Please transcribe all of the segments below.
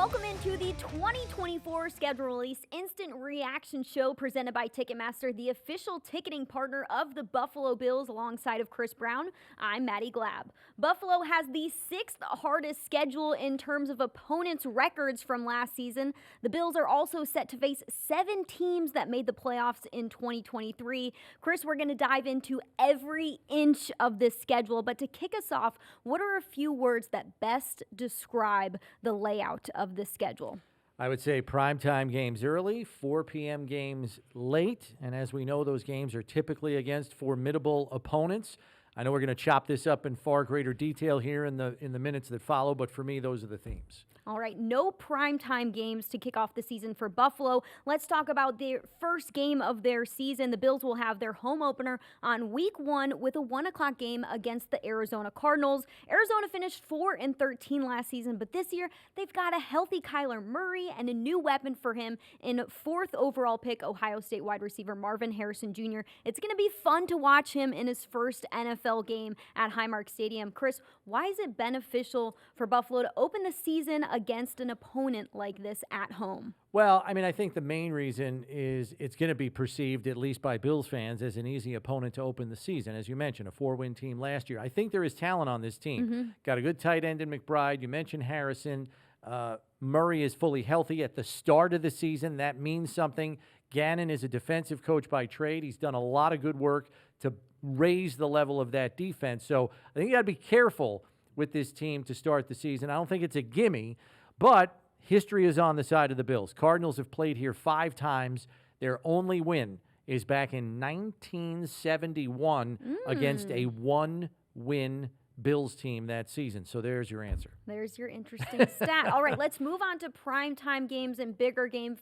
Welcome into the 2024 schedule release instant reaction show presented by Ticketmaster, the official ticketing partner of the Buffalo Bills alongside of Chris Brown. I'm Maddy Glab. Buffalo has the sixth hardest schedule in terms of opponents' records from last season. The Bills are also set to face 7 teams that made the playoffs in 2023. Chris, we're going to dive into every inch of this schedule, but to kick us off, what are a few words that best describe the layout of the schedule? I would say primetime games early, 4 p.m. games late, and as we know, those games are typically against formidable opponents. I know we're going to chop this up in far greater detail here in the minutes that follow, but for me, those are the themes. All right, no primetime games to kick off the season for Buffalo. Let's talk about their first game of their season. The Bills will have their home opener on week 1 with a 1 o'clock game against the Arizona Cardinals. Arizona finished 4-13 last season, but this year they've got a healthy Kyler Murray and a new weapon for him in 4th overall pick, Ohio State wide receiver Marvin Harrison Jr. It's going to be fun to watch him in his first NFL game at Highmark Stadium. Chris, why is it beneficial for Buffalo to open the season against an opponent like this at home? Well, I mean, I think the main reason is it's going to be perceived, at least by Bills fans, as an easy opponent to open the season. As you mentioned, a 4-win team last year. I think there is talent on this team. Got a good tight end in McBride. You mentioned Harrison. Murray is fully healthy at the start of the season. That means something. Gannon is a defensive coach by trade. He's done a lot of good work to raise the level of that defense. So I think you got to be careful with this team to start the season. I don't think it's a gimme, but history is on the side of the Bills. Cardinals have played here 5 times. Their only win is back in 1971 against a 1-win Bills team that season. So there's your answer. There's your interesting stat. All right, let's move on to primetime games and bigger games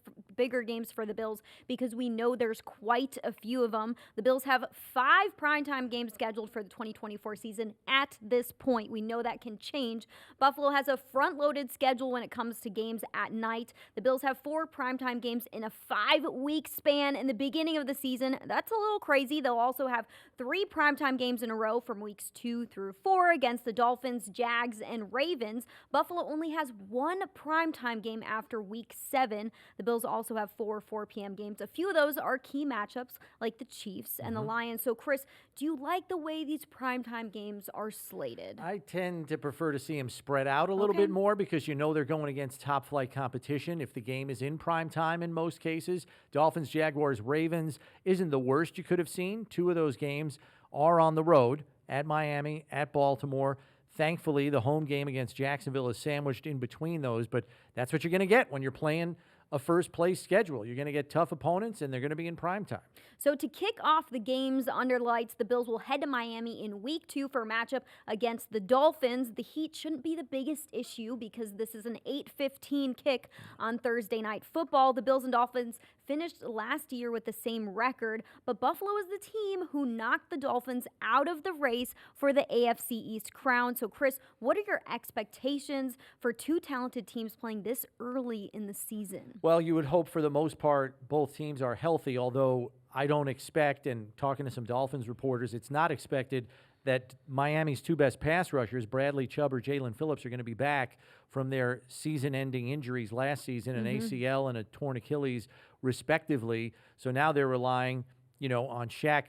for the Bills because we know there's quite a few of them. The Bills have 5 primetime games scheduled for the 2024 season at this point. We know that can change. Buffalo has a front-loaded schedule when it comes to games at night. The Bills have 4 primetime games in a 5-week span in the beginning of the season. That's a little crazy. They'll also have 3 primetime games in a row from weeks 2 through 4 against the Dolphins, Jags, and Ravens. Buffalo only has 1 primetime game after week 7. The Bills also have 4 p.m. games. A few of those are key matchups like the Chiefs and the Lions. So, Chris, do you like the way these primetime games are slated? I tend to prefer to see them spread out a little bit more because you know they're going against top-flight competition if the game is in prime time in most cases. Dolphins, Jaguars, Ravens isn't the worst you could have seen. 2 of those games are on the road. At Miami, at Baltimore. Thankfully, the home game against Jacksonville is sandwiched in between those, but that's what you're going to get when you're playing a first-place schedule. You're going to get tough opponents, and they're going to be in primetime. So to kick off the games under the lights, the Bills will head to Miami in week 2 for a matchup against the Dolphins. The heat shouldn't be the biggest issue because this is an 8:15 kick on Thursday Night Football. The Bills and Dolphins finished last year with the same record, but Buffalo is the team who knocked the Dolphins out of the race for the AFC East crown. So, Chris, what are your expectations for 2 talented teams playing this early in the season? Well, you would hope for the most part both teams are healthy, although I don't expect, and talking to some Dolphins reporters, it's not expected that Miami's 2 best pass rushers, Bradley Chubb or Jalen Phillips, are going to be back from their season-ending injuries last season, an ACL and a torn Achilles, respectively. So now they're relying, on Shaq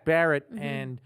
Barrett and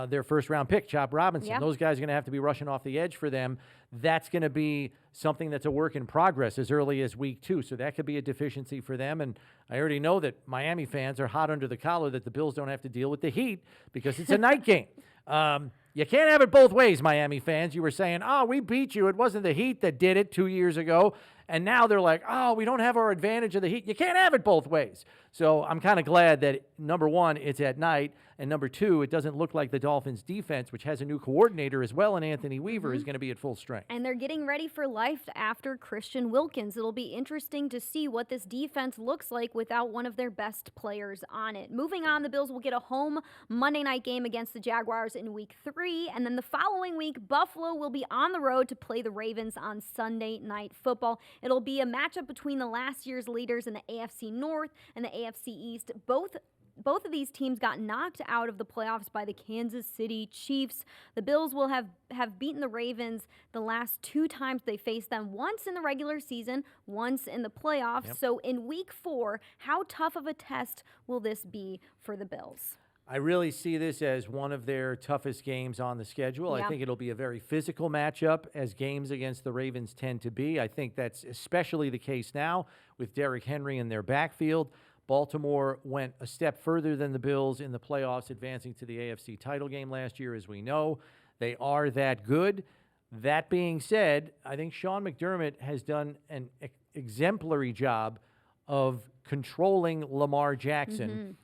their first-round pick, Chop Robinson. Yeah. Those guys are going to have to be rushing off the edge for them. That's going to be something that's a work in progress as early as week 2. So that could be a deficiency for them. And I already know that Miami fans are hot under the collar that the Bills don't have to deal with the heat because it's a night game. You can't have it both ways, Miami fans. You were saying, we beat you. It wasn't the heat that did it 2 years ago. And now they're like, we don't have our advantage of the heat. You can't have it both ways. So I'm kind of glad that, number 1, it's at night. And number 2, it doesn't look like the Dolphins defense, which has a new coordinator as well, and Anthony Weaver, is going to be at full strength. And they're getting ready for life after Christian Wilkins. It'll be interesting to see what this defense looks like without one of their best players on it. Moving on, the Bills will get a home Monday night game against the Jaguars in week 3. And then the following week, Buffalo will be on the road to play the Ravens on Sunday Night Football. It'll be a matchup between the last year's leaders in the AFC North and the AFC East. Both both of these teams got knocked out of the playoffs by the Kansas City Chiefs. The Bills will have beaten the Ravens the last 2 times they faced them, once in the regular season, once in the playoffs. Yep. So in week 4, how tough of a test will this be for the Bills? I really see this as one of their toughest games on the schedule. Yeah. I think it'll be a very physical matchup, as games against the Ravens tend to be. I think that's especially the case now with Derrick Henry in their backfield. Baltimore went a step further than the Bills in the playoffs, advancing to the AFC title game last year, as we know. They are that good. That being said, I think Sean McDermott has done an exemplary job of controlling Lamar Jackson.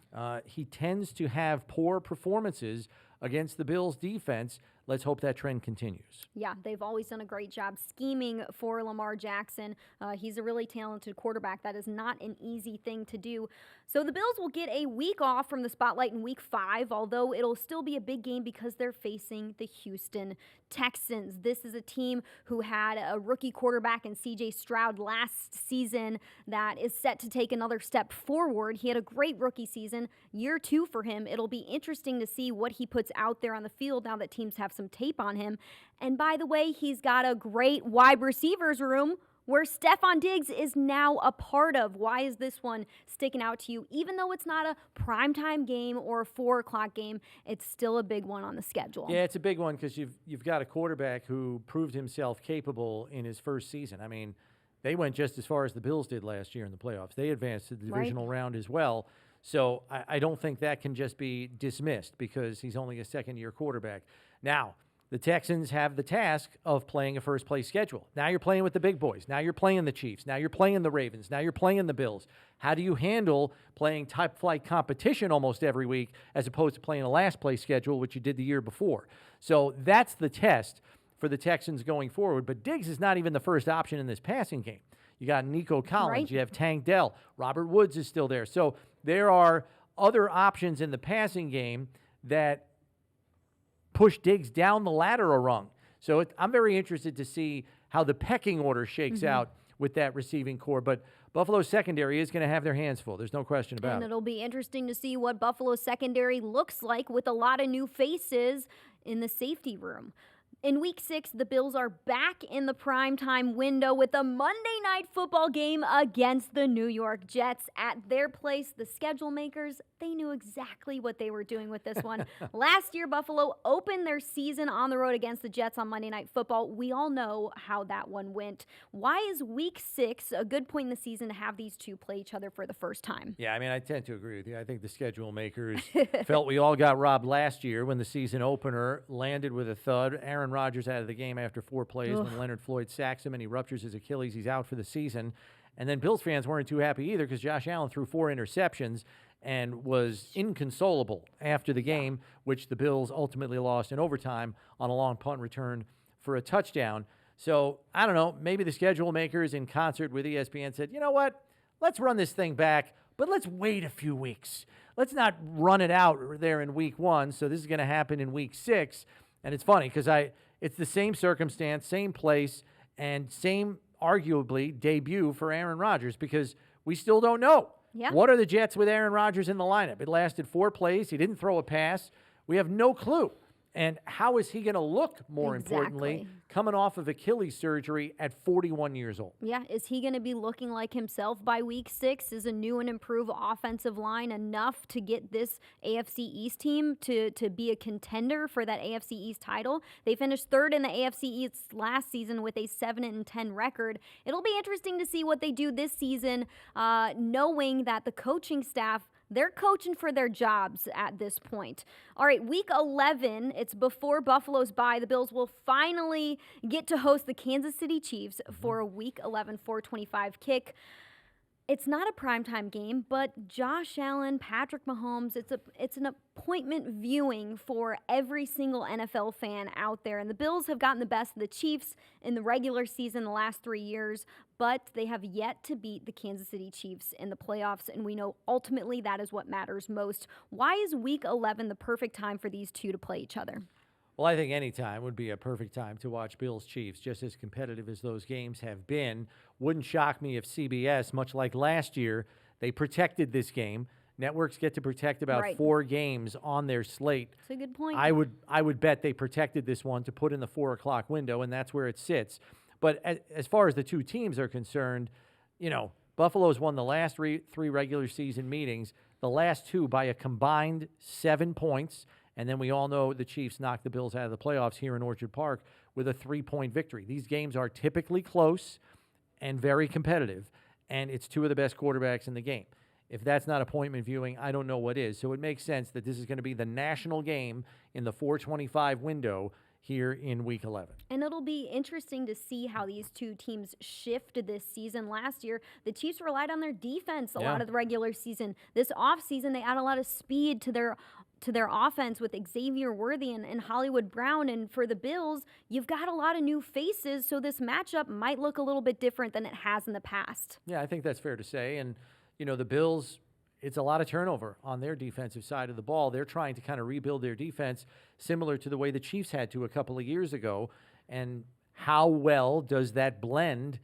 He tends to have poor performances against the Bills' defense. Let's hope that trend continues. Yeah, they've always done a great job scheming for Lamar Jackson. He's a really talented quarterback. That is not an easy thing to do. So the Bills will get a week off from the spotlight in week 5, although it'll still be a big game because they're facing the Houston Texans. This is a team who had a rookie quarterback in C.J. Stroud last season that is set to take another step forward. He had a great rookie season, year 2 for him. It'll be interesting to see what he puts out there on the field now that teams have some tape on him. And by the way, he's got a great wide receivers room where Stephon Diggs is now a part of. Why is this one sticking out to you? Even though it's not a primetime game or a 4 o'clock game, it's still a big one on the schedule. Yeah, it's a big one because you've got a quarterback who proved himself capable in his first season. I mean, they went just as far as the Bills did last year in the playoffs. They advanced to the divisional round as well. So I don't think that can just be dismissed because he's only a second-year quarterback. Now, the Texans have the task of playing a first-place schedule. Now you're playing with the big boys. Now you're playing the Chiefs. Now you're playing the Ravens. Now you're playing the Bills. How do you handle playing top-flight competition almost every week as opposed to playing a last-place schedule, which you did the year before? So that's the test for the Texans going forward. But Diggs is not even the first option in this passing game. You got Nico Collins. Right. You have Tank Dell. Robert Woods is still there. So there are other options in the passing game that push Diggs down the ladder a rung. So I'm very interested to see how the pecking order shakes out with that receiving core. But Buffalo's secondary is going to have their hands full. There's no question about it. And it'll be interesting to see what Buffalo's secondary looks like with a lot of new faces in the safety room. In week 6, the Bills are back in the primetime window with a Monday night football game against the New York Jets at their place. The schedule makers, they knew exactly what they were doing with this one. Last year, Buffalo opened their season on the road against the Jets on Monday Night Football. We all know how that one went. Why is week 6 a good point in the season to have these two play each other for the first time? Yeah, I mean, I tend to agree with you. I think the schedule makers felt we all got robbed last year when the season opener landed with a thud. Aaron Rodgers out of the game after 4 plays when Leonard Floyd sacks him and he ruptures his Achilles. He's out for the season. And then Bills fans weren't too happy either because Josh Allen threw 4 interceptions and was inconsolable after the game, which the Bills ultimately lost in overtime on a long punt return for a touchdown. So, I don't know, maybe the schedule makers in concert with ESPN said, you know what, let's run this thing back, but let's wait a few weeks. Let's not run it out there in week 1, so this is going to happen in week 6. And it's funny because it's the same circumstance, same place, and same, arguably, debut for Aaron Rodgers because we still don't know. Yeah. What are the Jets with Aaron Rodgers in the lineup? It lasted 4 plays. He didn't throw a pass. We have no clue. And how is he going to look, more importantly, coming off of Achilles surgery at 41 years old? Yeah, is he going to be looking like himself by week 6? Is a new and improved offensive line enough to get this AFC East team to be a contender for that AFC East title? They finished 3rd in the AFC East last season with a 7-10 record. It'll be interesting to see what they do this season, knowing that the coaching staff, they're coaching for their jobs at this point. All right, week 11, it's before Buffalo's bye. The Bills will finally get to host the Kansas City Chiefs for a week 11 4:25 kick. It's not a primetime game, but Josh Allen, Patrick Mahomes, it's an appointment viewing for every single NFL fan out there. And the Bills have gotten the best of the Chiefs in the regular season the last 3 years, but they have yet to beat the Kansas City Chiefs in the playoffs, and we know ultimately that is what matters most. Why is week 11 the perfect time for these two to play each other? Well, I think any time would be a perfect time to watch Bills-Chiefs, just as competitive as those games have been. Wouldn't shock me if CBS, much like last year, they protected this game Networks get to protect about Right. 4 games on their slate. That's a good point. I would bet they protected this one to put in the 4 o'clock window, and that's where it sits. But as far as the two teams are concerned, Buffalo's won the last 3 regular season meetings, the last 2 by a combined 7 points. And then we all know the Chiefs knocked the Bills out of the playoffs here in Orchard Park with a 3-point victory. These games are typically close and very competitive, and it's 2 of the best quarterbacks in the game. If that's not appointment viewing, I don't know what is. So it makes sense that this is going to be the national game in the 4:25 window here in Week 11. And it'll be interesting to see how these two teams shift this season. Last year, the Chiefs relied on their defense a lot of the regular season. This offseason, they add a lot of speed to their offense with Xavier Worthy and Hollywood Brown. And for the Bills, you've got a lot of new faces, so this matchup might look a little bit different than it has in the past. Yeah, I think that's fair to say. And, the Bills, it's a lot of turnover on their defensive side of the ball. They're trying to kind of rebuild their defense similar to the way the Chiefs had to a couple of years ago. And how well does that blend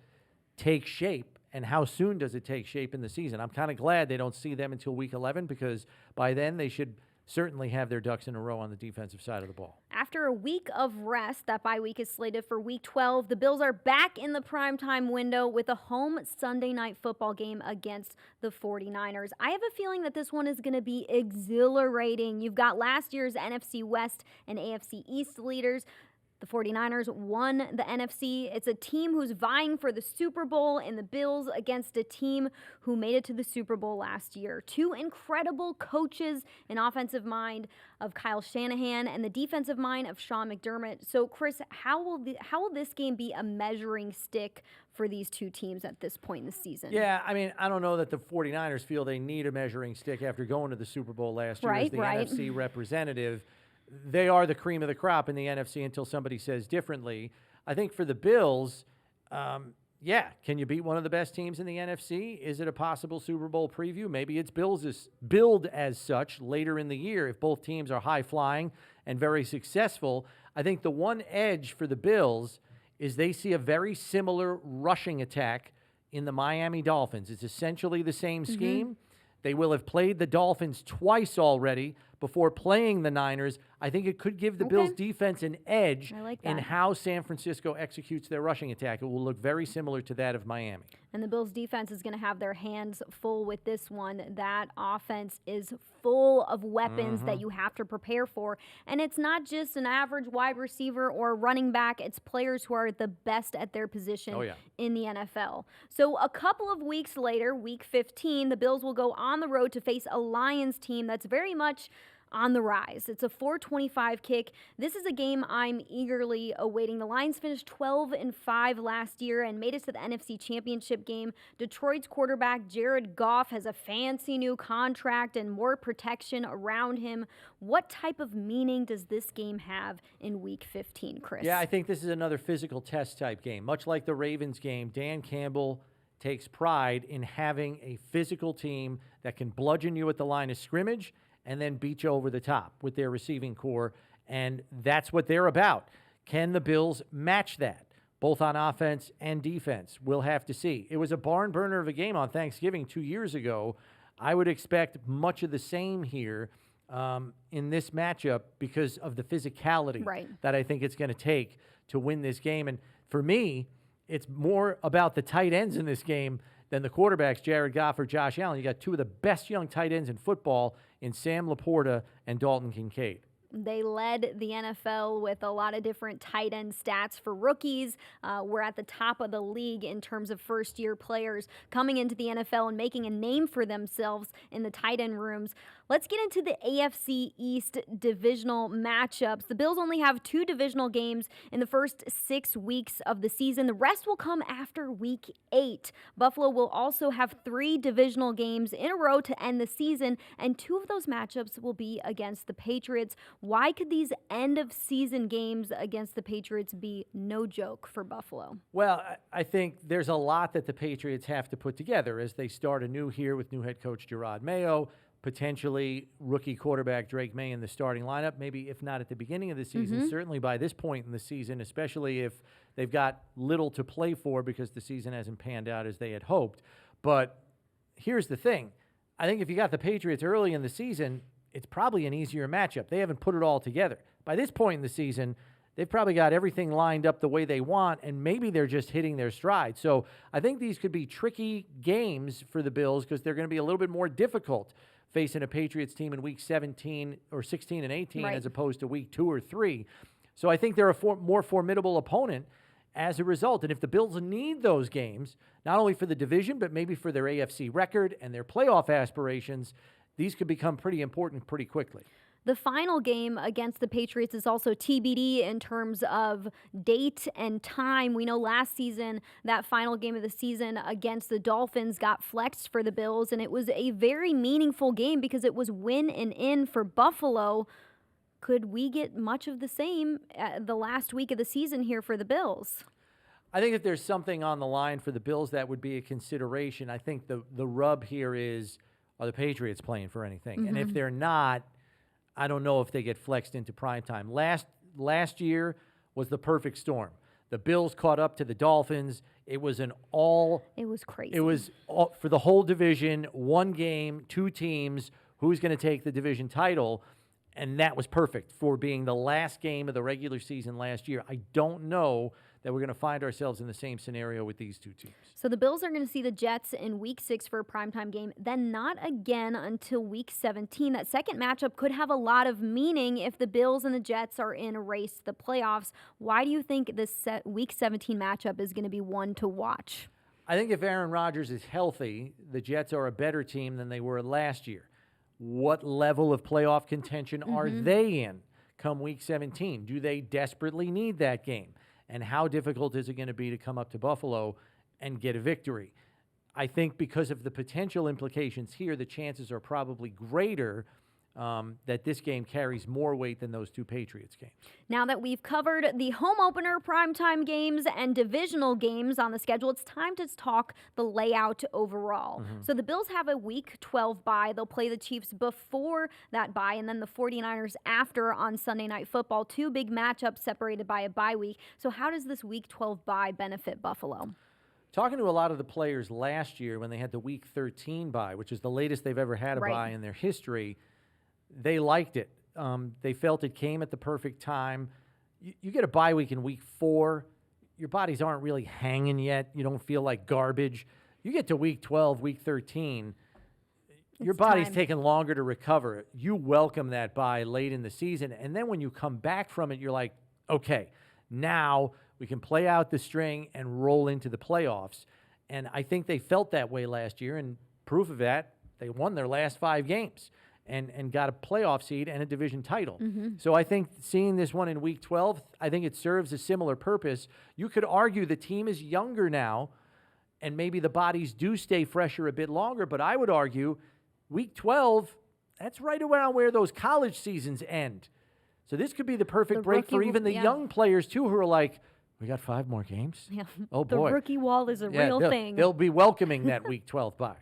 take shape, and how soon does it take shape in the season? I'm kind of glad they don't see them until Week 11, because by then they should certainly have their ducks in a row on the defensive side of the ball. After a week of rest, that bye week is slated for Week 12. The Bills are back in the primetime window with a home Sunday night football game against the 49ers. I have a feeling that this one is going to be exhilarating. You've got last year's NFC West and AFC East leaders. The 49ers won the NFC. It's a team who's vying for the Super Bowl, and the Bills against a team who made it to the Super Bowl last year. 2 incredible coaches, an offensive mind of Kyle Shanahan and the defensive mind of Sean McDermott. So, Chris, how will this game be a measuring stick for these two teams at this point in the season? Yeah, I don't know that the 49ers feel they need a measuring stick after going to the Super Bowl last year as the NFC representative. They are the cream of the crop in the NFC until somebody says differently. I think for the Bills, can you beat one of the best teams in the NFC? Is it a possible Super Bowl preview? Maybe it's billed as such later in the year if both teams are high-flying and very successful. I think the one edge for the Bills is they see a very similar rushing attack in the Miami Dolphins. It's essentially the same scheme. They will have played the Dolphins twice already before playing the Niners. I think it could give the Bills defense an edge in how San Francisco executes their rushing attack. It will look very similar to that of Miami. And the Bills defense is going to have their hands full with this one. That offense is full of weapons that you have to prepare for. And it's not just an average wide receiver or running back. It's players who are the best at their position in the NFL. So a couple of weeks later, Week 15, the Bills will go on the road to face a Lions team that's very much on the rise. It's a 4:25 kick. This is a game I'm eagerly awaiting. The Lions finished 12-5 last year and made it to the NFC Championship game. Detroit's quarterback Jared Goff has a fancy new contract and more protection around him. What type of meaning does this game have in Week 15, Chris? Yeah, I think this is another physical test type game. Much like the Ravens game, Dan Campbell takes pride in having a physical team that can bludgeon you at the line of scrimmage and then beat you over the top with their receiving core, and that's what they're about. Can the Bills match that, both on offense and defense? We'll have to see. It was a barn burner of a game on Thanksgiving 2 years ago. I would expect much of the same here in this matchup because of the physicality that I think it's going to take to win this game. And for me, it's more about the tight ends in this game than the quarterbacks, Jared Goff or Josh Allen. You got 2 of the best young tight ends in football in Sam Laporta and Dalton Kincaid. They led the NFL with a lot of different tight end stats for rookies. We're at the top of the league in terms of first-year players coming into the NFL and making a name for themselves in the tight end rooms. Let's get into the AFC East divisional matchups. The Bills only have 2 divisional games in the first 6 weeks of the season. The rest will come after Week 8. Buffalo will also have 3 divisional games in a row to end the season, and 2 of those matchups will be against the Patriots. Why could these end-of-season games against the Patriots be no joke for Buffalo? Well, I think there's a lot that the Patriots have to put together as they start anew here with new head coach Gerard Mayo, potentially rookie quarterback Drake May in the starting lineup, maybe if not at the beginning of the season, certainly by this point in the season, especially if they've got little to play for because the season hasn't panned out as they had hoped. But here's the thing. I think if you got the Patriots early in the season, it's probably an easier matchup. They haven't put it all together. By this point in the season, they've probably got everything lined up the way they want, and maybe they're just hitting their stride. So I think these could be tricky games for the Bills because they're going to be a little bit more difficult facing a Patriots team in Week 17 or 16 and 18 as opposed to Week 2 or 3. So I think they're a more formidable opponent as a result. And if the Bills need those games, not only for the division, but maybe for their AFC record and their playoff aspirations, these could become pretty important pretty quickly. The final game against the Patriots is also TBD in terms of date and time. We know last season that final game of the season against the Dolphins got flexed for the Bills, and it was a very meaningful game because it was win and in for Buffalo. Could we get much of the same the last week of the season here for the Bills? I think if there's something on the line for the Bills, that would be a consideration. I think the rub here is, are the Patriots playing for anything? And if they're not, I don't know if they get flexed into primetime. Last year was the perfect storm. The Bills caught up to the Dolphins. It was It was crazy. It was all, for the whole division, one game, two teams, who's going to take the division title, and that was perfect for being the last game of the regular season last year. I don't know that we're going to find ourselves in the same scenario with these two teams. So the Bills are going to see the Jets in Week 6 for a primetime game, then not again until Week 17. That second matchup could have a lot of meaning if the Bills and the Jets are in a race to the playoffs. Why do you think this Week 17 matchup is going to be one to watch? I think if Aaron Rodgers is healthy, the Jets are a better team than they were last year. What level of playoff contention are they in come Week 17? Do they desperately need that game? And how difficult is it going to be to come up to Buffalo and get a victory? I think because of the potential implications here, the chances are probably greater that this game carries more weight than those two Patriots games. Now that we've covered the home opener, primetime games, and divisional games on the schedule, it's time to talk the layout overall. So the Bills have a Week 12 bye. They'll play the Chiefs before that bye, and then the 49ers after on Sunday Night Football. Two big matchups separated by a bye week. So how does this Week 12 bye benefit Buffalo? Talking to a lot of the players last year when they had the Week 13 bye, which is the latest they've ever had a bye in their history, they liked it. They felt it came at the perfect time. You get a bye week in Week 4, your bodies aren't really hanging yet. You don't feel like garbage. You get to Week 12, Week 13, your body's taking longer to recover. You welcome that bye late in the season, and then when you come back from it, you're like, okay, now we can play out the string and roll into the playoffs. And I think they felt that way last year, and proof of that, they won their last 5 games. And got a playoff seed and a division title. So I think seeing this one in Week 12, I think it serves a similar purpose. You could argue the team is younger now, and maybe the bodies do stay fresher a bit longer, but I would argue Week 12, that's right around where those college seasons end. So this could be the perfect break for even the young players, too, who are like, we got 5 more games? Yeah. Oh, boy. The rookie wall is a real thing. They'll be welcoming that Week 12 bye.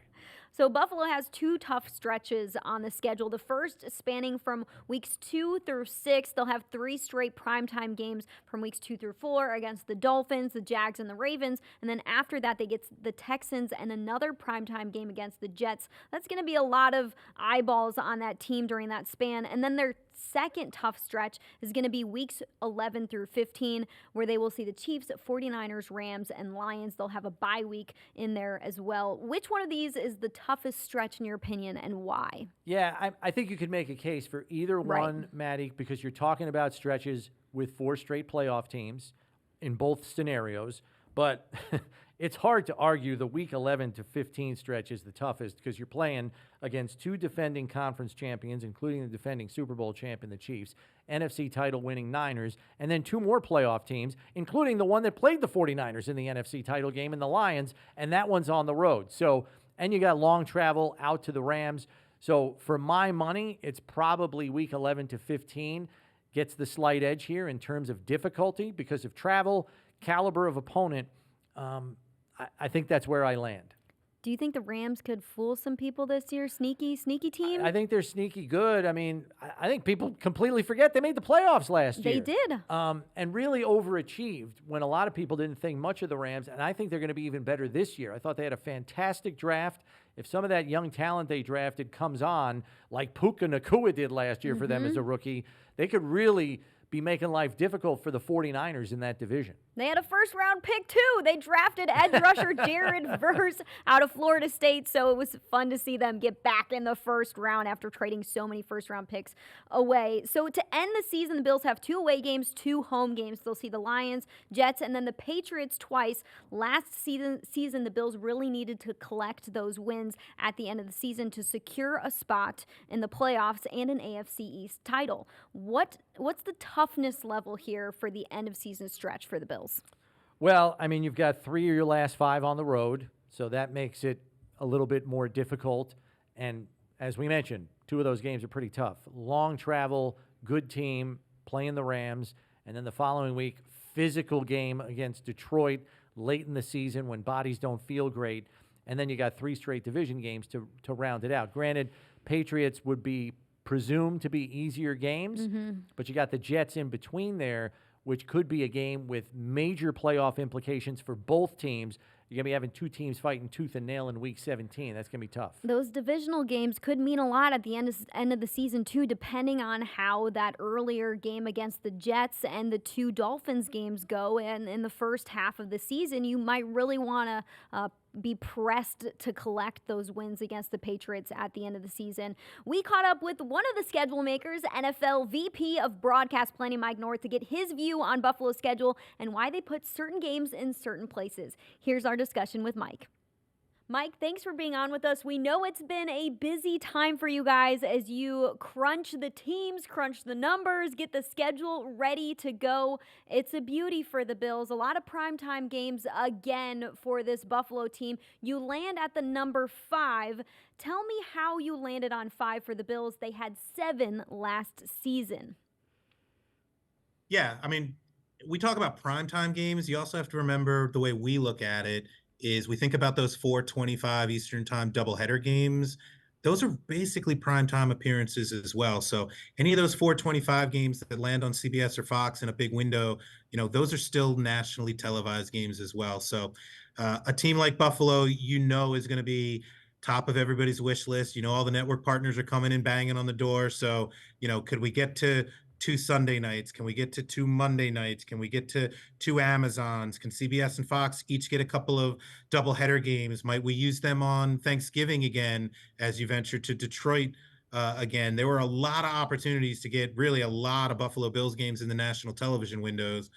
So Buffalo has 2 tough stretches on the schedule. The first spanning from weeks 2 through 6. They'll have 3 straight primetime games from weeks 2 through 4 against the Dolphins, the Jags, and the Ravens. And then after that, they get the Texans and another primetime game against the Jets. That's going to be a lot of eyeballs on that team during that span. And then their second tough stretch is going to be weeks 11 through 15, where they will see the Chiefs, 49ers, Rams, and Lions. They'll have a bye week in there as well. Which one of these is the toughest stretch in your opinion, and why? Yeah, I think you could make a case for either one, Maddie, because you're talking about stretches with 4 straight playoff teams in both scenarios. But it's hard to argue the week 11 to 15 stretch is the toughest because you're playing against 2 defending conference champions, including the defending Super Bowl champion, the Chiefs, NFC title winning Niners, and then 2 more playoff teams, including the one that played the 49ers in the NFC title game and the Lions, and that one's on the road. So, and you got long travel out to the Rams. So for my money, it's probably week 11 to 15 gets the slight edge here in terms of difficulty because of travel, caliber of opponent. I think that's where I land. Do you think the Rams could fool some people this year? Sneaky team? I think they're sneaky good. I mean, I think people completely forget they made the playoffs last year. They did. And really overachieved when a lot of people didn't think much of the Rams, and I think they're going to be even better this year. I thought they had a fantastic draft if some of that young talent they drafted comes on, like Puka Nacua did last year for them as a rookie, they could really be making life difficult for the 49ers in that division. They had a first-round pick, too. They drafted edge rusher Jared Verse out of Florida State, so it was fun to see them get back in the first round after trading so many first-round picks away. So to end the season, the Bills have 2 away games, 2 home games. They'll see the Lions, Jets, and then the Patriots twice. Last season, the Bills really needed to collect those wins at the end of the season to secure a spot in the playoffs and an AFC East title. What's the toughness level here for the end-of-season stretch for the Bills? Well, I mean, you've got 3 of your last 5 on the road, so that makes it a little bit more difficult. And as we mentioned, 2 of those games are pretty tough. Long travel, good team, playing the Rams, and then the following week, physical game against Detroit late in the season when bodies don't feel great. And then you got 3 straight division games to round it out. Granted, Patriots would be presumed to be easier games, but you got the Jets in between there, which could be a game with major playoff implications for both teams. You're going to be having 2 teams fighting tooth and nail in Week 17. That's going to be tough. Those divisional games could mean a lot at the end of the season, too, depending on how that earlier game against the Jets and the 2 Dolphins games go. And in the first half of the season, you might really want to be pressed to collect those wins against the Patriots at the end of the season. We caught up with one of the schedule makers, NFL VP of Broadcast Planning, Mike North, to get his view on Buffalo's schedule and why they put certain games in certain places. Here's our discussion with Mike. Mike, thanks for being on with us. We know it's been a busy time for you guys as you crunch the teams, crunch the numbers, get the schedule ready to go. It's a beauty for the Bills. A lot of primetime games again for this Buffalo team. You land at the number 5. Tell me how you landed on 5 for the Bills. They had 7 last season. Yeah, I mean, we talk about primetime games. You also have to remember the way we look at it is we think about those 4:25 Eastern time doubleheader games. Those are basically primetime appearances as well. So any of those 4:25 games that land on CBS or Fox in a big window, those are still nationally televised games as well. So a team like Buffalo, is going to be top of everybody's wish list. All the network partners are coming in banging on the door. So, could we get to 2 Sunday nights? Can we get to 2 Monday nights? Can we get to 2 Amazons? Can CBS and Fox each get a couple of doubleheader games? Might we use them on Thanksgiving again as you venture to Detroit again? There were a lot of opportunities to get really a lot of Buffalo Bills games in the national television windows.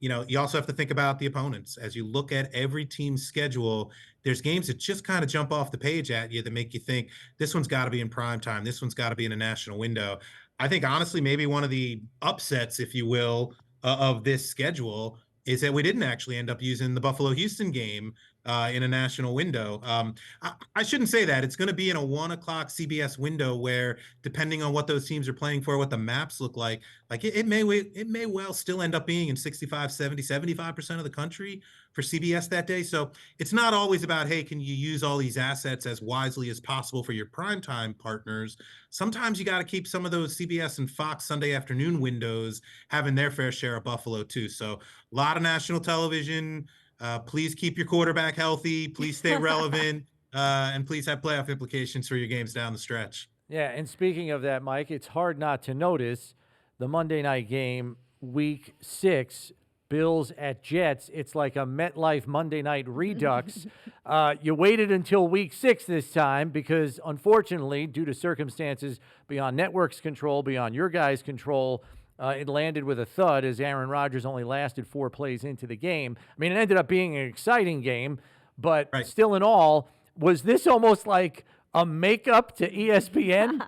You also have to think about the opponents. As you look at every team's schedule, there's games that just kind of jump off the page at you that make you think, this one's got to be in prime time. This one's got to be in a national window. I think, honestly, maybe one of the upsets, if you will, of this schedule is that we didn't actually end up using the Buffalo-Houston game in a national window. I shouldn't say that. It's going to be in a 1 o'clock CBS window where, depending on what those teams are playing for, what the maps look like it may well still end up being in 65, 70, 75% of the country for CBS that day. So it's not always about, hey, can you use all these assets as wisely as possible for your primetime partners? Sometimes you got to keep some of those CBS and Fox Sunday afternoon windows having their fair share of Buffalo too. So a lot of national television. Please keep your quarterback healthy. Please stay relevant. And please have playoff implications for your games down the stretch. Yeah, and speaking of that, Mike, it's hard not to notice the Monday night game, Week 6, Bills at Jets. It's like a MetLife Monday night redux. You waited until Week 6 this time because, unfortunately, due to circumstances beyond network's control, beyond your guys' control, it landed with a thud as Aaron Rodgers only lasted 4 plays into the game. I mean, it ended up being an exciting game, but still in all, was this almost like a makeup to ESPN?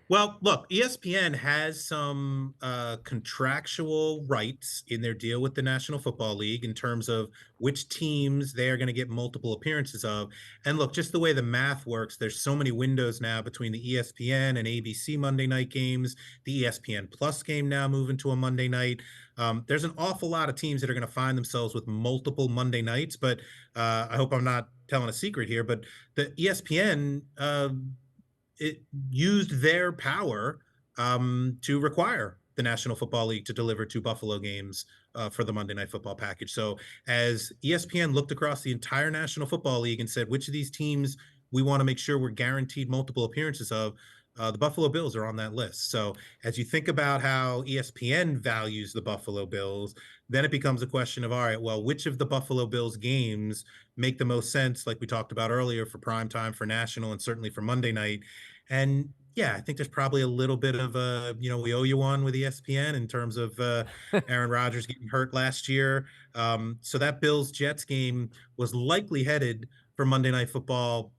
Well, look, ESPN has some contractual rights in their deal with the National Football League in terms of which teams they are going to get multiple appearances of. And look, just the way the math works, there's so many windows now between the ESPN and ABC Monday night games, the ESPN Plus game now moving to a Monday night. There's an awful lot of teams that are going to find themselves with multiple Monday nights, but I hope I'm not telling a secret here, but the ESPN it used their power to require the National Football League to deliver 2 Buffalo games for the Monday Night Football package. So as ESPN looked across the entire National Football League and said, which of these teams we want to make sure we're guaranteed multiple appearances of, the Buffalo Bills are on that list. So as you think about how ESPN values the Buffalo Bills, then it becomes a question of, all right, well, which of the Buffalo Bills games make the most sense, like we talked about earlier, for prime time, for national, and certainly for Monday night. And yeah, I think there's probably a little bit of we owe you one with ESPN in terms of Aaron Rodgers getting hurt last year. So that Bills Jets game was likely headed for Monday Night Football,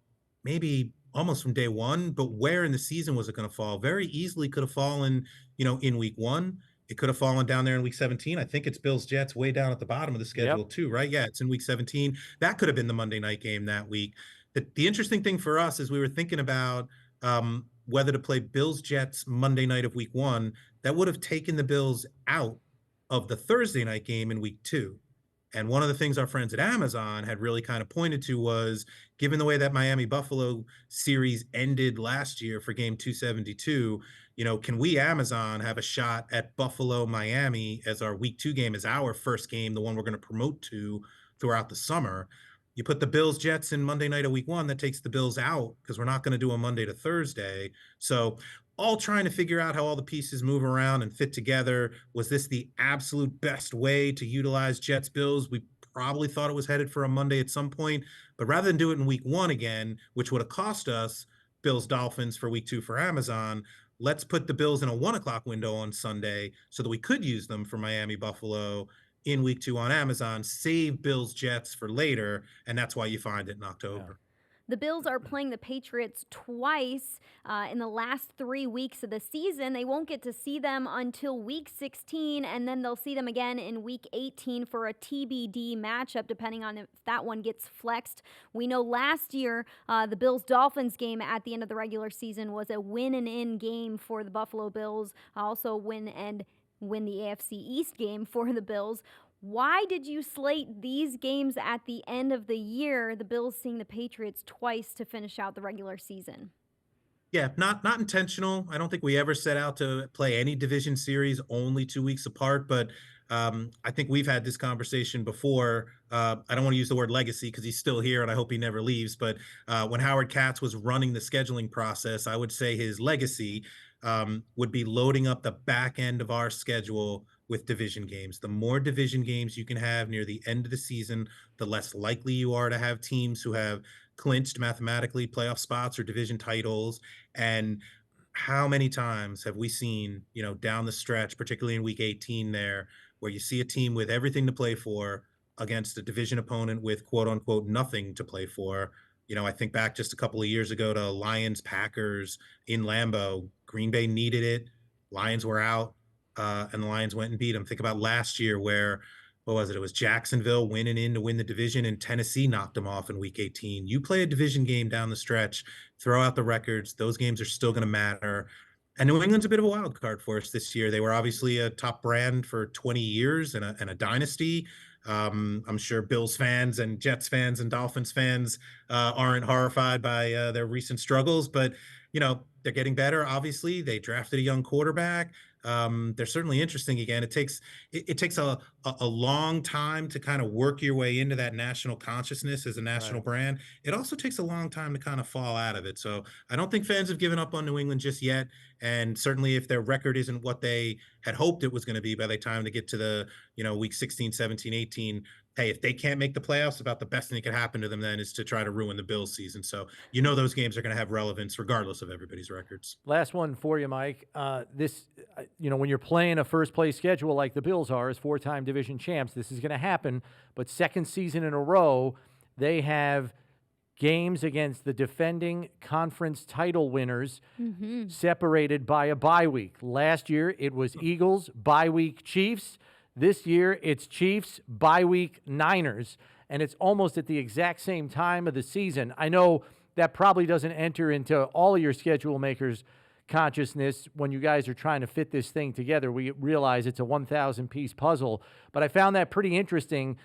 maybe almost from day one. But where in the season was it going to fall? Very easily could have fallen, in week one. It could have fallen down there in week 17. I think it's Bills Jets way down at the bottom of the schedule too, right? Yeah, it's in week 17. That could have been the Monday night game that week. The interesting thing for us is we were thinking about whether to play Bills Jets Monday night of week one. That would have taken the Bills out of the Thursday night game in week two. And one of the things our friends at Amazon had really kind of pointed to was, given the way that Miami Buffalo series ended last year for game 272, can we, Amazon, have a shot at Buffalo Miami as our week two game, as our first game, the one we're going to promote to throughout the summer? You put the Bills Jets in Monday night of week one, that takes the Bills out because we're not going to do a Monday to Thursday. So all trying to figure out how all the pieces move around and fit together. Was this the absolute best way to utilize Jets Bills? We probably thought it was headed for a Monday at some point, but rather than do it in week one again, which would have cost us Bills Dolphins for week two for Amazon, let's put the Bills in a 1:00 window on Sunday so that we could use them for Miami Buffalo in week two on Amazon, save Bills Jets for later. And that's why you find it in October. The Bills are playing the Patriots twice in the last 3 weeks of the season. They won't get to see them until week 16, and then they'll see them again in week 18 for a TBD matchup, depending on if that one gets flexed. We know last year the Bills-Dolphins game at the end of the regular season was a win-and-in game for the Buffalo Bills, also win the AFC East game for the Bills. Why did you slate these games at the end of the year, the Bills seeing the Patriots twice to finish out the regular season? Yeah, not intentional. I don't think we ever set out to play any division series only 2 weeks apart, but I think we've had this conversation before. I don't want to use the word legacy because he's still here and I hope he never leaves, but when Howard Katz was running the scheduling process, I would say his legacy would be loading up the back end of our schedule with division games. The more division games you can have near the end of the season, the less likely you are to have teams who have clinched mathematically playoff spots or division titles. And how many times have we seen, down the stretch, particularly in week 18 there, where you see a team with everything to play for against a division opponent with quote unquote nothing to play for? I think back just a couple of years ago to Lions Packers in Lambeau. Green Bay needed it. Lions were out. And the Lions went and beat them. Think about last year where, what was it? It was Jacksonville winning in to win the division, and Tennessee knocked them off in week 18. You play a division game down the stretch, throw out the records. Those games are still going to matter. And New England's a bit of a wild card for us this year. They were obviously a top brand for 20 years and a dynasty. I'm sure Bills fans and Jets fans and Dolphins fans aren't horrified by their recent struggles, but they're getting better. Obviously, they drafted a young quarterback. They're certainly interesting again. It takes a long time to kind of work your way into that national consciousness as a national brand. It also takes a long time to kind of fall out of it. So I don't think fans have given up on New England just yet. And certainly if their record isn't what they had hoped it was going to be by the time they get to the, week 16, 17, 18, hey, if they can't make the playoffs, about the best thing that could happen to them then is to try to ruin the Bills season. So those games are going to have relevance regardless of everybody's records. Last one for you, Mike. When you're playing a first-place schedule like the Bills are as four-time division champs, this is going to happen. But second season in a row, they have games against the defending conference title winners separated by a bye week. Last year, it was Eagles, bye week Chiefs. This year, it's Chiefs, bye week Niners, and it's almost at the exact same time of the season. I know that probably doesn't enter into all of your schedule makers' consciousness when you guys are trying to fit this thing together. We realize it's a 1,000-piece puzzle, but I found that pretty interesting.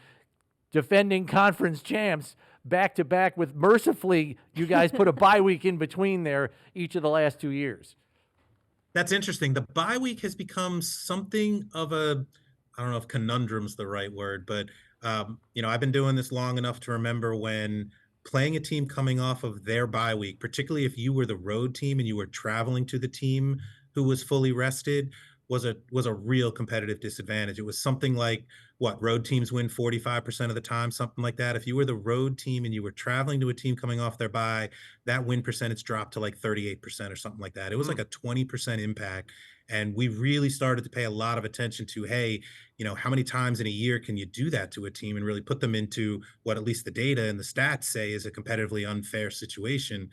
Defending conference champs back-to-back with, mercifully, you guys put a bye week in between there each of the last 2 years. That's interesting. The bye week has become something of a I don't know if conundrum's the right word, but I've been doing this long enough to remember when playing a team coming off of their bye week, particularly if you were the road team and you were traveling to the team who was fully rested, was a real competitive disadvantage. It was something like what road teams win 45% of the time, something like that. If you were the road team and you were traveling to a team coming off their bye, that win percentage dropped to like 38% or something like that. It was like a 20% impact. And we really started to pay a lot of attention to, hey, how many times in a year can you do that to a team and really put them into what at least the data and the stats say is a competitively unfair situation.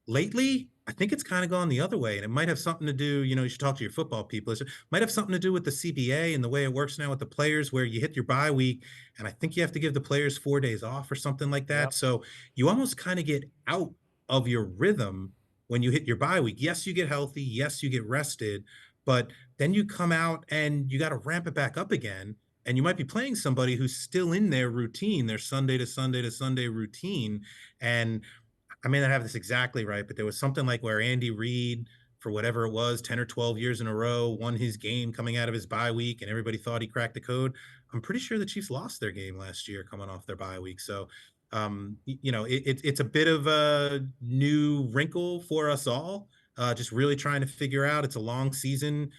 Lately, I think it's kind of gone the other way, and it might have something to do, you should talk to your football people. It might have something to do with the CBA and the way it works now with the players, where you hit your bye week, and I think you have to give the players 4 days off or something like that. Yep. So you almost kind of get out of your rhythm when you hit your bye week. Yes, you get healthy. Yes, you get rested, but then you come out and you got to ramp it back up again. And you might be playing somebody who's still in their routine, their Sunday to Sunday to Sunday routine. And I may not have this exactly right, but there was something like where Andy Reid, for whatever it was, 10 or 12 years in a row, won his game coming out of his bye week, and everybody thought he cracked the code. I'm pretty sure the Chiefs lost their game last year coming off their bye week. So, it's a bit of a new wrinkle for us all. Just really trying to figure out. It's a long season.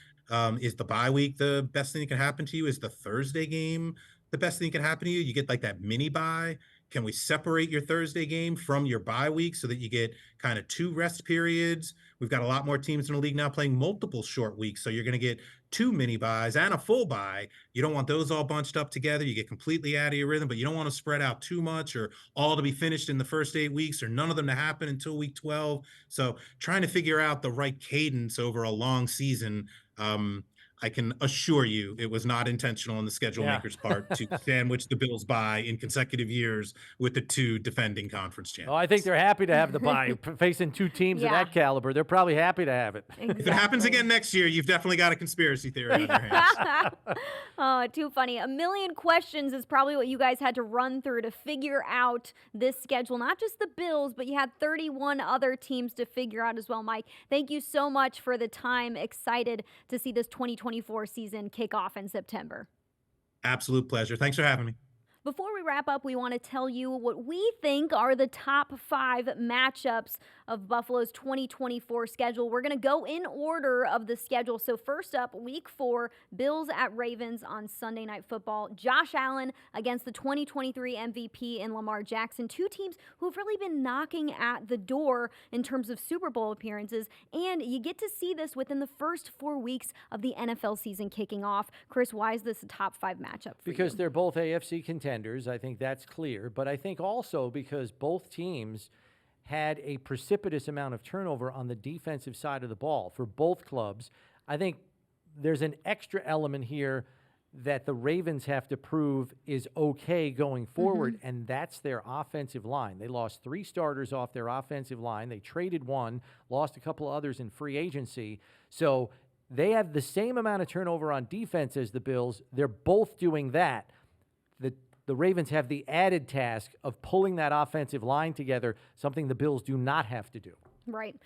Is the bye week the best thing that can happen to you? Is the Thursday game the best thing that can happen to you? You get like that mini bye. Can we separate your Thursday game from your bye week so that you get kind of 2 rest periods? We've got a lot more teams in the league now playing multiple short weeks, so you're going to get 2 mini buys and a full bye. You don't want those all bunched up together. You get completely out of your rhythm, but you don't want to spread out too much or all to be finished in the first 8 weeks or none of them to happen until week 12. So trying to figure out the right cadence over a long season. I can assure you it was not intentional on the schedule maker's part to sandwich the Bills bye in consecutive years with the 2 defending conference champions. Oh, I think they're happy to have the bye. Facing 2 teams of that caliber, they're probably happy to have it. Exactly. If it happens again next year, you've definitely got a conspiracy theory on your hands. Oh, too funny. A million questions is probably what you guys had to run through to figure out this schedule. Not just the Bills, but you had 31 other teams to figure out as well, Mike. Thank you so much for the time. Excited to see this 2024 season kick off in September. Absolute pleasure. Thanks for having me. Before we wrap up, we want to tell you what we think are the top 5 matchups of Buffalo's 2024 schedule. We're going to go in order of the schedule. So first up, week 4, Bills at Ravens on Sunday Night Football. Josh Allen against the 2023 MVP in Lamar Jackson. 2 teams who've really been knocking at the door in terms of Super Bowl appearances. And you get to see this within the first 4 weeks of the NFL season kicking off. Chris, why is this a top 5 matchup for Because you? they're both AFC contenders. I think that's clear. But I think also because both teams had a precipitous amount of turnover on the defensive side of the ball for both clubs. I think there's an extra element here that the Ravens have to prove is okay going forward, and that's their offensive line. They lost 3 starters off their offensive line. They traded 1, lost a couple others in free agency. So they have the same amount of turnover on defense as the Bills. They're both doing that. The Ravens have the added task of pulling that offensive line together, something the Bills do not have to do. Right.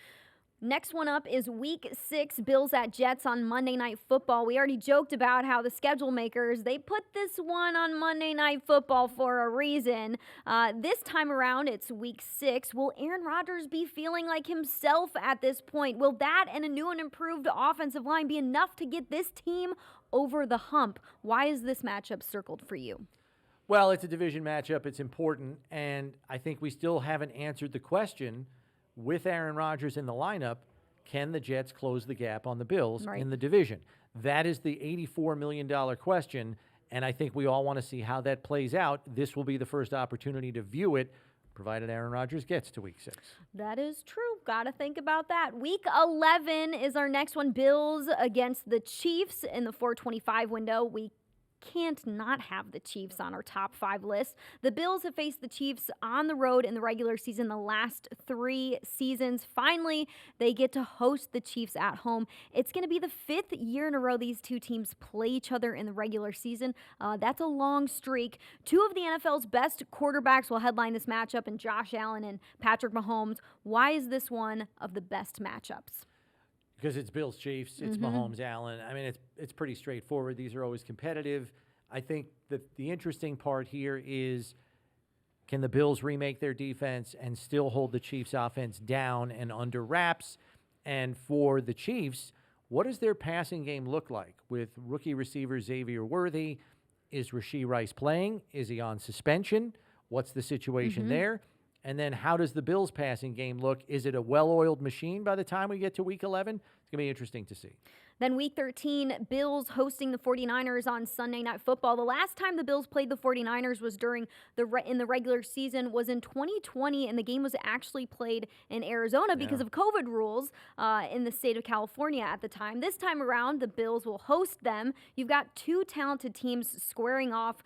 Next one up is week 6, Bills at Jets on Monday Night Football. We already joked about how the schedule makers, they put this one on Monday Night Football for a reason. This time around, it's week 6. Will Aaron Rodgers be feeling like himself at this point? Will that and a new and improved offensive line be enough to get this team over the hump? Why is this matchup circled for you? Well, it's a division matchup. It's important, and I think we still haven't answered the question, with Aaron Rodgers in the lineup, can the Jets close the gap on the Bills in the division? That is the $84 million question, and I think we all want to see how that plays out. This will be the first opportunity to view it, provided Aaron Rodgers gets to week 6. That is true. Got to think about that. Week 11 is our next one. Bills against the Chiefs in the 425 window. We can't not have the Chiefs on our top 5 list. The Bills have faced the Chiefs on the road in the regular season the last 3 seasons. Finally, they get to host the Chiefs at home. It's going to be the 5th year in a row these 2 teams play each other in the regular season. That's a long streak. 2 of the NFL's best quarterbacks will headline this matchup, in Josh Allen and Patrick Mahomes. Why is this one of the best matchups? Because it's Bills Chiefs, it's Mahomes Allen. I mean, it's pretty straightforward. These are always competitive. I think that the interesting part here is, can the Bills remake their defense and still hold the Chiefs offense down and under wraps? And for the Chiefs, what does their passing game look like with rookie receiver Xavier Worthy? Is Rashee Rice playing? Is he on suspension? What's the situation there? And then how does the Bills passing game look? Is it a well-oiled machine by the time we get to week 11? It's going to be interesting to see. Then week 13, Bills hosting the 49ers on Sunday Night Football. The last time the Bills played the 49ers was during in the regular season, was in 2020, and the game was actually played in Arizona because of COVID rules in the state of California at the time. This time around, the Bills will host them. You've got two talented teams squaring off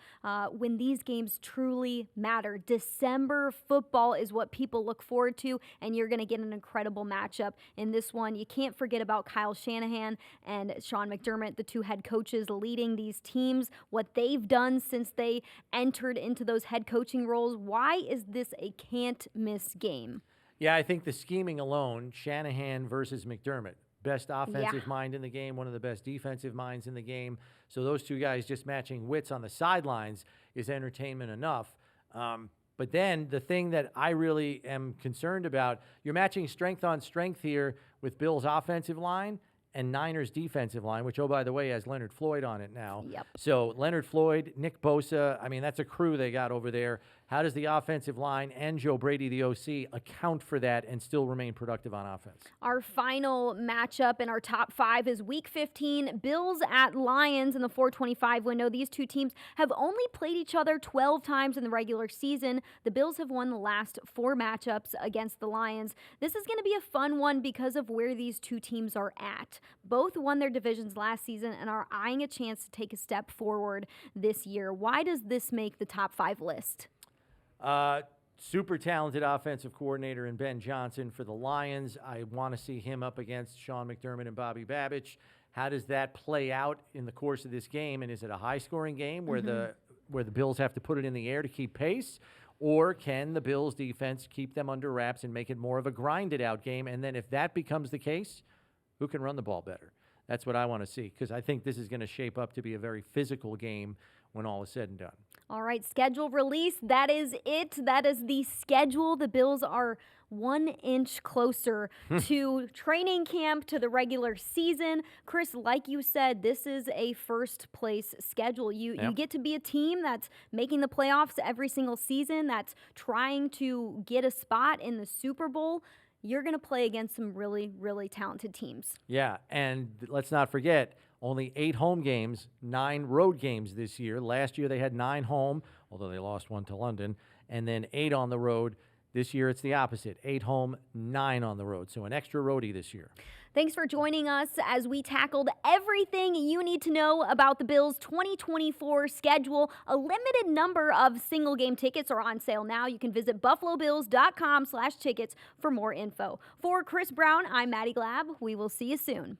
when these games truly matter. December football is what people look forward to, and you're going to get an incredible matchup in this one. You can't forget about Kyle Shanahan and Sean McDermott, the two head coaches leading these teams, what they've done since they entered into those head coaching roles. Why is this a can't-miss game? Yeah, I think the scheming alone, Shanahan versus McDermott, best offensive mind in the game, one of the best defensive minds in the game. So those two guys just matching wits on the sidelines is entertainment enough. But then the thing that I really am concerned about, you're matching strength on strength here with Bills' offensive line and Niners' defensive line, which, oh, by the way, has Leonard Floyd on it now. Yep. So Leonard Floyd, Nick Bosa, I mean, that's a crew they got over there. How does the offensive line and Joe Brady, the OC, account for that and still remain productive on offense? Our final matchup in our top 5 is Week 15, Bills at Lions in the 425 window. These two teams have only played each other 12 times in the regular season. The Bills have won the last 4 matchups against the Lions. This is going to be a fun one because of where these two teams are at. Both won their divisions last season and are eyeing a chance to take a step forward this year. Why does this make the top 5 list? Super talented offensive coordinator in Ben Johnson for the Lions. I want to see him up against Sean McDermott and Bobby Babich. How does that play out in the course of this game? And is it a high-scoring game where the Bills have to put it in the air to keep pace? Or can the Bills defense keep them under wraps and make it more of a grinded-out game? And then if that becomes the case, who can run the ball better? That's what I want to see, because I think this is going to shape up to be a very physical game when all is said and done. All right, schedule release. That is it. That is the schedule. The Bills are 1 inch closer to training camp, to the regular season. Chris, like you said, this is a first place schedule. You get to be a team that's making the playoffs every single season, that's trying to get a spot in the Super Bowl. You're going to play against some really, really talented teams. Yeah, and let's not forget, only 8 home games, 9 road games this year. Last year they had 9 home, although they lost 1 to London, and then 8 on the road. This year it's the opposite, 8 home, 9 on the road. So an extra roadie this year. Thanks for joining us as we tackled everything you need to know about the Bills' 2024 schedule. A limited number of single game tickets are on sale now. You can visit buffalobills.com/tickets for more info. For Chris Brown, I'm Maddy Glab. We will see you soon.